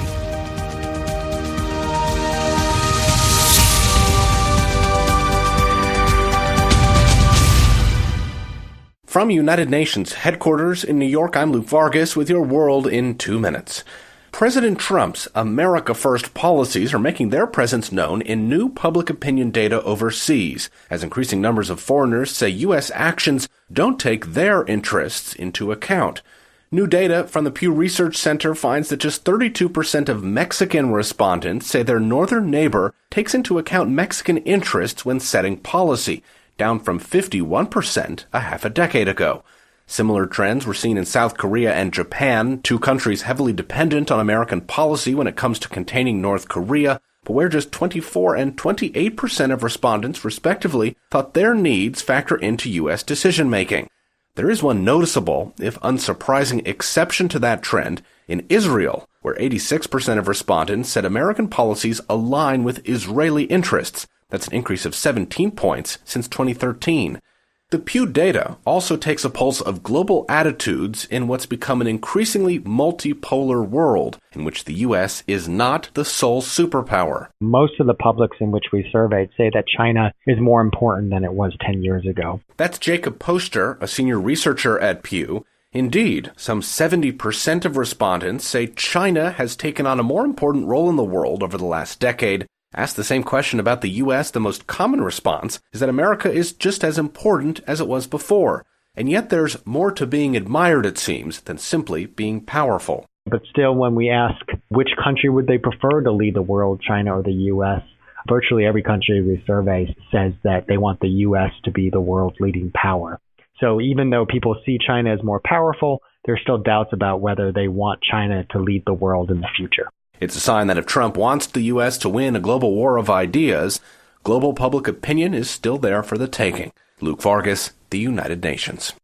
From United Nations headquarters in New York, I'm Luke Vargas with your World in 2 minutes. President Trump's America First policies are making their presence known in new public opinion data overseas, as increasing numbers of foreigners say U.S. actions don't take their interests into account. New data from the Pew Research Center finds that just 32% of Mexican respondents say their northern neighbor takes into account Mexican interests when setting policy, down from 51% a half a decade ago. Similar trends were seen in South Korea and Japan, two countries heavily dependent on American policy when it comes to containing North Korea, but where just 24 and 28% of respondents, respectively, thought their needs factor into U.S. decision-making. There is one noticeable, if unsurprising, exception to that trend in Israel, where 86% of respondents said American policies align with Israeli interests. That's an increase of 17 points since 2013. The Pew data also takes a pulse of global attitudes in what's become an increasingly multipolar world, in which the U.S. is not the sole superpower. Most of the publics in which we surveyed say that China is more important than it was 10 years ago. That's Jacob Poster, a senior researcher at Pew. Indeed, some 70% of respondents say China has taken on a more important role in the world over the last decade. Asked the same question about the U.S., the most common response is that America is just as important as it was before. And yet there's more to being admired, it seems, than simply being powerful. But still, when we ask which country would they prefer to lead the world, China or the U.S., virtually every country we survey says that they want the U.S. to be the world's leading power. So even though people see China as more powerful, there's still doubts about whether they want China to lead the world in the future. It's a sign that if Trump wants the U.S. to win a global war of ideas, global public opinion is still there for the taking. Luke Vargas, The United Nations.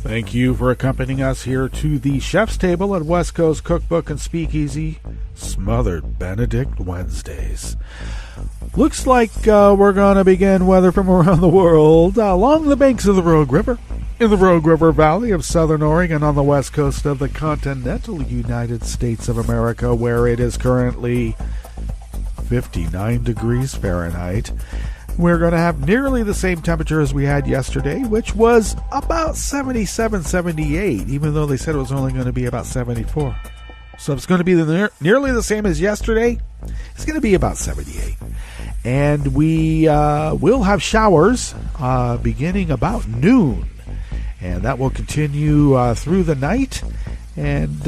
Thank you for accompanying us here to the Chef's Table at West Coast Cookbook and Speakeasy, Smothered Benedict Wednesdays. Looks like we're going to begin weather from around the world along the banks of the Rogue River, in the Rogue River Valley of southern Oregon on the west coast of the continental United States of America, where it is currently 59 degrees Fahrenheit. We're going to have nearly the same temperature as we had yesterday, which was about 77, 78, even though they said it was only going to be about 74. So it's going to be nearly the same as yesterday. It's going to be about 78. And we will have showers beginning about noon. And that will continue through the night and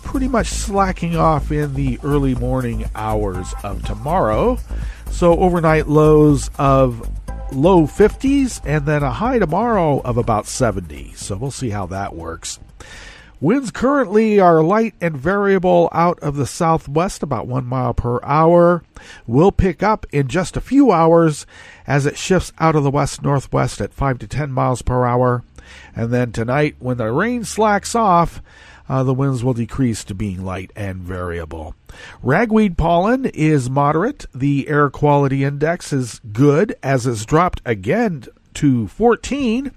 pretty much slacking off in the early morning hours of tomorrow. So overnight lows of low 50s and then a high tomorrow of about 70. So we'll see how that works. Winds currently are light and variable out of the southwest, about 1 mile per hour. Will pick up in just a few hours as it shifts out of the west-northwest at 5 to 10 miles per hour. And then tonight, when the rain slacks off, the winds will decrease to being light and variable. Ragweed pollen is moderate. The air quality index is good, as it's dropped again to 14.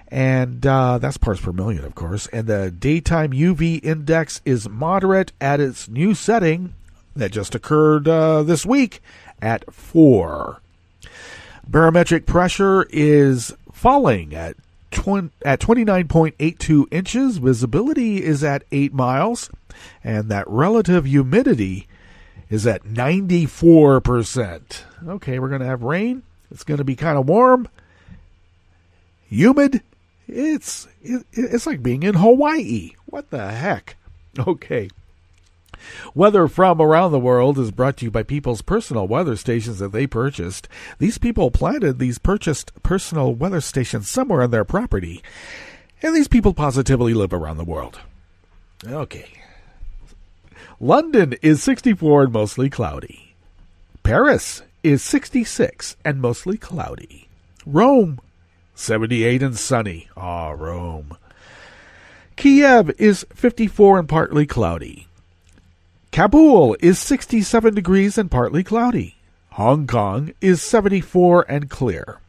And that's parts per million, of course. And the daytime UV index is moderate at its new setting that just occurred this week at 4. Barometric pressure is falling at 29.82 inches. Visibility is at 8 miles. And that relative humidity is at 94%. Okay, we're going to have rain. It's going to be kind of warm. Humid. It's like being in Hawaii. What the heck? Okay. Weather from around the world is brought to you by people's personal weather stations that they purchased. These people planted these purchased personal weather stations somewhere on their property, and these people positively live around the world. Okay. London is 64 and mostly cloudy. Paris is 66 and mostly cloudy. Rome, 78 and sunny. Rome. Kiev is 54 and partly cloudy. Kabul is 67 degrees and partly cloudy. Hong Kong is 74 and clear.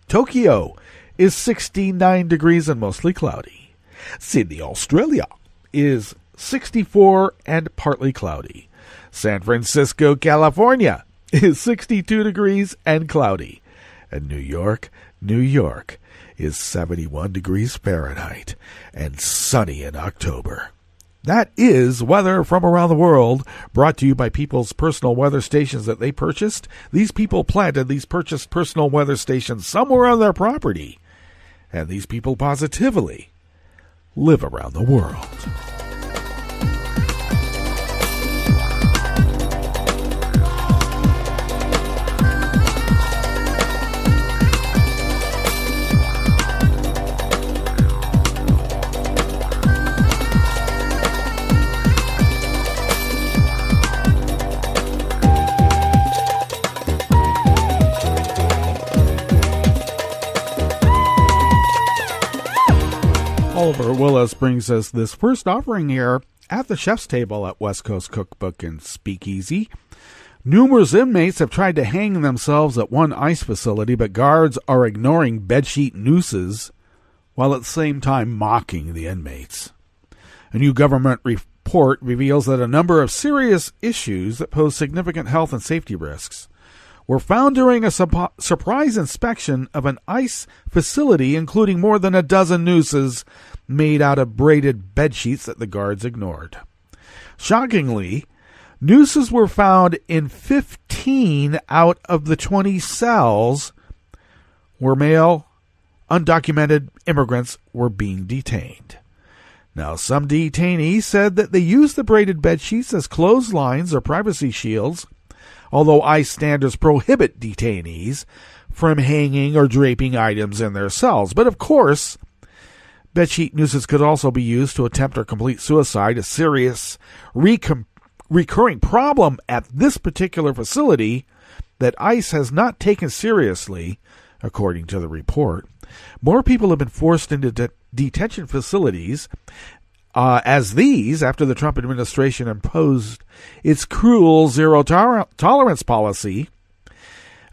Tokyo is 69 degrees and mostly cloudy. Sydney, Australia is 64 and partly cloudy. San Francisco, California is 62 degrees and cloudy. And New York is 71 degrees Fahrenheit and sunny in October. That is weather from around the world, brought to you by people's personal weather stations that they purchased. These people planted these purchased personal weather stations somewhere on their property. And these people positively live around the world. Oliver Willis brings us this first offering here at the chef's table at West Coast Cookbook and Speakeasy. Numerous inmates have tried to hang themselves at one ICE facility, but guards are ignoring bedsheet nooses while at the same time mocking the inmates. A new government report reveals that a number of serious issues that pose significant health and safety risks were found during a surprise inspection of an ICE facility, including more than a dozen nooses made out of braided bedsheets that the guards ignored. Shockingly, nooses were found in 15 out of the 20 cells where male, undocumented immigrants were being detained. Now, some detainees said that they used the braided bedsheets as clotheslines or privacy shields, although ICE standards prohibit detainees from hanging or draping items in their cells. But of course, bedsheet nooses could also be used to attempt or complete suicide, a serious recurring problem at this particular facility that ICE has not taken seriously, according to the report. More people have been forced into detention facilities as these, after the Trump administration imposed its cruel zero-tolerance policy.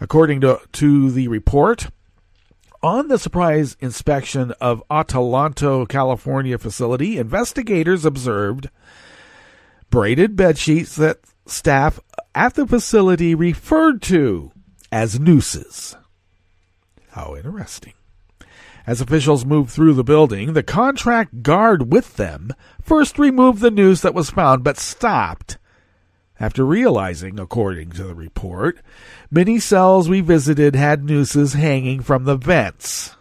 According to the report, on the surprise inspection of Adelanto, California facility, investigators observed braided bedsheets that staff at the facility referred to as nooses. How interesting. As officials moved through the building, the contract guard with them first removed the noose that was found, but stopped after realizing, according to the report, many cells we visited had nooses hanging from the vents.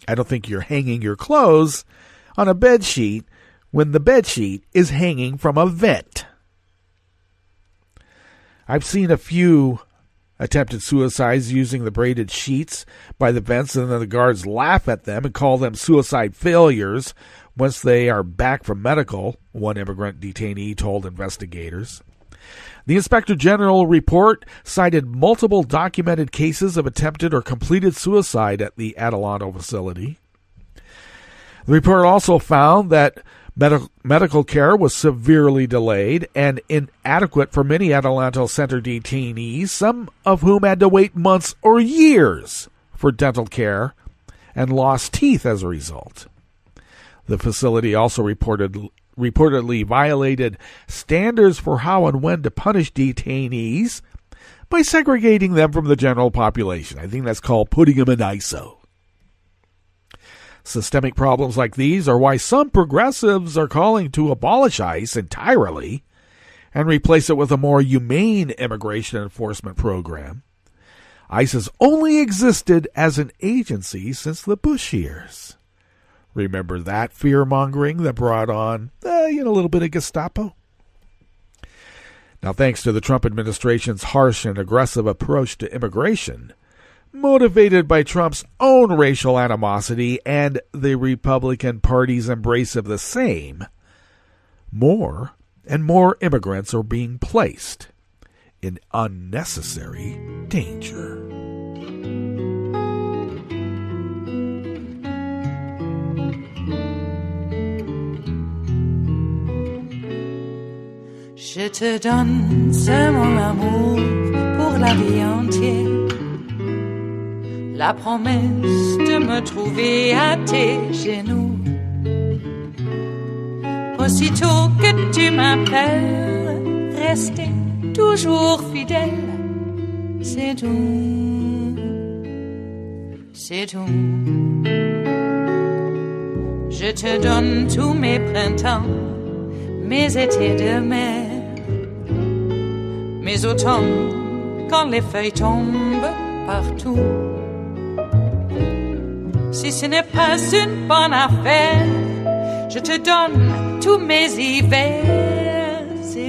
I don't think you're hanging your clothes on a bedsheet when the bedsheet is hanging from a vent. I've seen a few attempted suicides using the braided sheets by the vents, and then the guards laugh at them and call them suicide failures once they are back from medical, one immigrant detainee told investigators. The Inspector General report cited multiple documented cases of attempted or completed suicide at the Adelanto facility. The report also found that medical care was severely delayed and inadequate for many Adelanto Center detainees, some of whom had to wait months or years for dental care and lost teeth as a result. The facility also reportedly violated standards for how and when to punish detainees by segregating them from the general population. I think that's called putting them in ISO. Systemic problems like these are why some progressives are calling to abolish ICE entirely and replace it with a more humane immigration enforcement program. ICE has only existed as an agency since the Bush years. Remember that fear-mongering that brought on a little bit of Gestapo? Now, thanks to the Trump administration's harsh and aggressive approach to immigration, motivated by Trump's own racial animosity and the Republican Party's embrace of the same, more and more immigrants are being placed in unnecessary danger. Je te donne ce mon amour pour la vie entière, la promesse de me trouver à tes genoux. Aussitôt que tu m'appelles, rester toujours fidèle, c'est tout, c'est tout. Je te donne tous mes printemps, mes étés de mer, mes automnes quand les feuilles tombent partout. Si ce n'est pas une bonne affaire, je te donne tous mes hivers.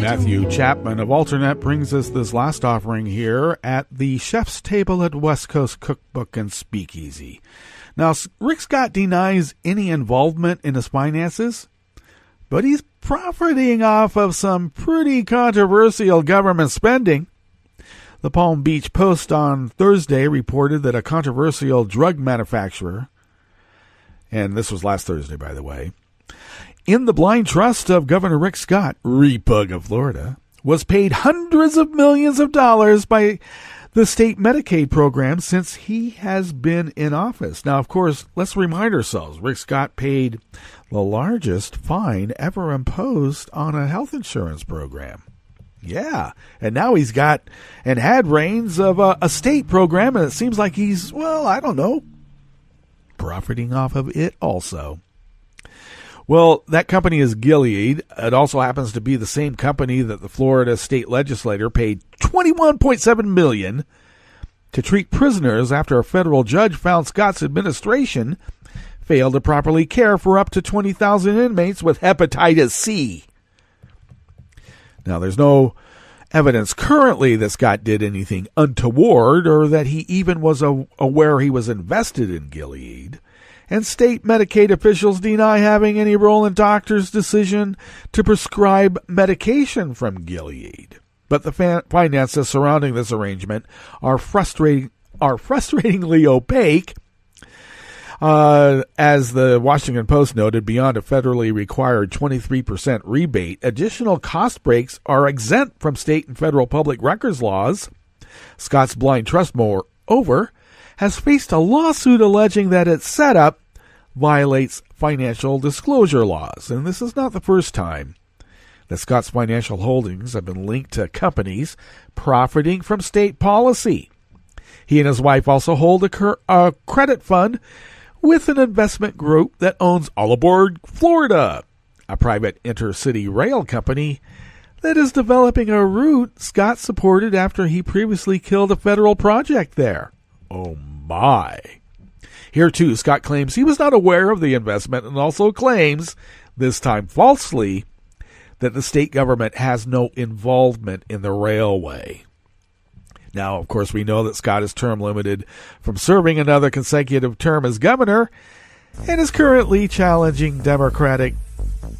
Matthew Chapman of Alternate brings us this last offering here at the chef's table at West Coast Cookbook and Speakeasy. Now, Rick Scott denies any involvement in his finances, but he's profiting off of some pretty controversial government spending. The Palm Beach Post on Thursday reported that a controversial drug manufacturer, and this was last Thursday, by the way, in the blind trust of Governor Rick Scott, Repug of Florida, was paid hundreds of millions of dollars by the state Medicaid program since he has been in office. Now, of course, let's remind ourselves, Rick Scott paid the largest fine ever imposed on a health insurance program. Yeah, and now he's got and had reins of a state program, and it seems like he's, profiting off of it also. Well, that company is Gilead. It also happens to be the same company that the Florida state legislator paid $21.7 million to treat prisoners after a federal judge found Scott's administration failed to properly care for up to 20,000 inmates with hepatitis C. Now, there's no evidence currently that Scott did anything untoward or that he even was aware he was invested in Gilead. And state Medicaid officials deny having any role in doctors' decision to prescribe medication from Gilead. But the finances surrounding this arrangement are frustratingly opaque. As the Washington Post noted, beyond a federally required 23% rebate, additional cost breaks are exempt from state and federal public records laws. Scott's Blind Trust, moreover, has faced a lawsuit alleging that its setup violates financial disclosure laws. And this is not the first time that Scott's financial holdings have been linked to companies profiting from state policy. He and his wife also hold a credit fund with an investment group that owns All Aboard Florida, a private intercity rail company that is developing a route Scott supported after he previously killed a federal project there. Oh my. Here too, Scott claims he was not aware of the investment and also claims, this time falsely, that the state government has no involvement in the railway. Now, of course, we know that Scott is term limited from serving another consecutive term as governor and is currently challenging Democratic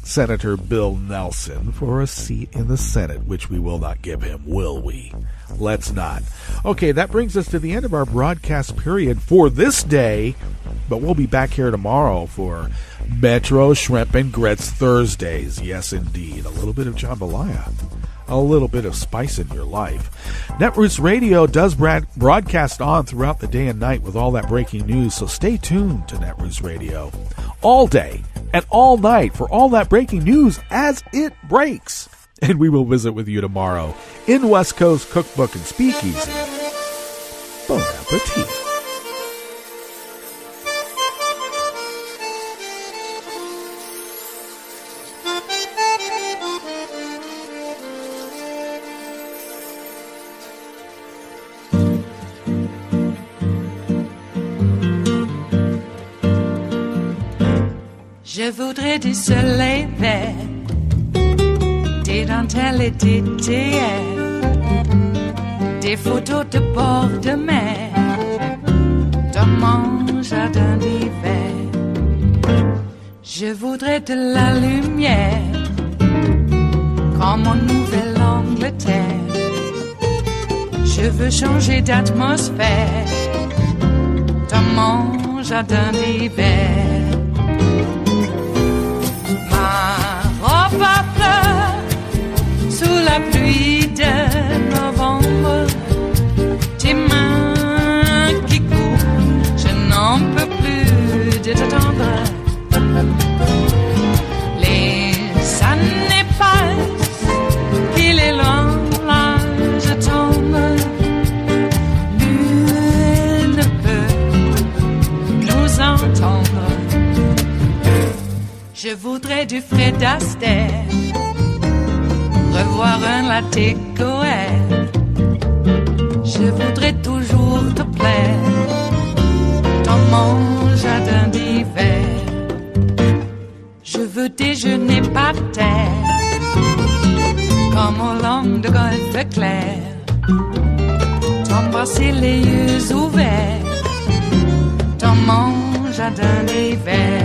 Senator Bill Nelson for a seat in the Senate, which we will not give him, will we? Let's not. Okay, that brings us to the end of our broadcast period for this day, but we'll be back here tomorrow for Metro Shrimp and Grits Thursdays. Yes, indeed. A little bit of jambalaya. A little bit of spice in your life. Netroots Radio does broadcast on throughout the day and night with all that breaking news, so stay tuned to Netroots Radio all day and all night for all that breaking news as it breaks. And we will visit with you tomorrow in West Coast Cookbook and Speakeasy. Bon appetit. Je voudrais du soleil vert, des dentelles et des théières, des photos de bord de mer, dans mon jardin d'hiver. Je voudrais de la lumière, comme en Nouvelle-Angleterre. Je veux changer d'atmosphère, dans mon jardin d'hiver. Ma fleur sous la pluie de novembre, tes mains qui courent, je n'en peux plus de t'attendre. Les années passent, il est loin, là je tombe. Nul ne peut nous entendre. Je voudrais du Fred Astaire, revoir un latte Goël. Je voudrais toujours te plaire dans mon jardin d'hiver. Je veux déjeuner par terre, comme au long de golfe clair, t'embrasser les yeux ouverts dans mon jardin d'hiver.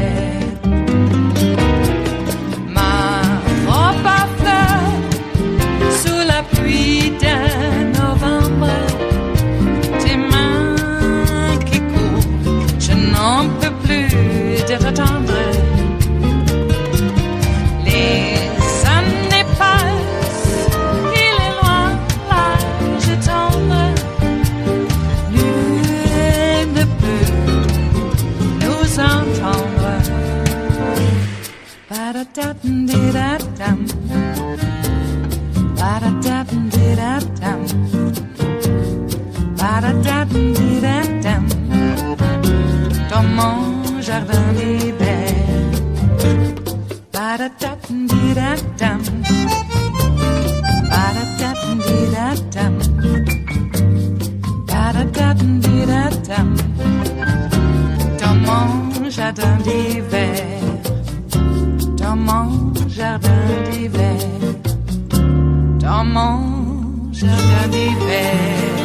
Pluie de novembre, tes mains qui courent, je n'en peux plus de t'attendre. Les années passent, il est loin, là je tombe. Nul ne peut nous entendre. Ba-da-da-dum-di-da-dum. Ba-da-da-dum-di-da-dum. Ba-da-da-dum-di-da-dum. Dans mon jardin d'hiver. Ba-da-da-dum-di-da-dum. Ba-da-da-dum-di-da-dum. Ba-da-da-dum-di-da-dum. Dans mon jardin d'hiver. Dans mon jardin d'hiver. Dans mon jardin d'hiver.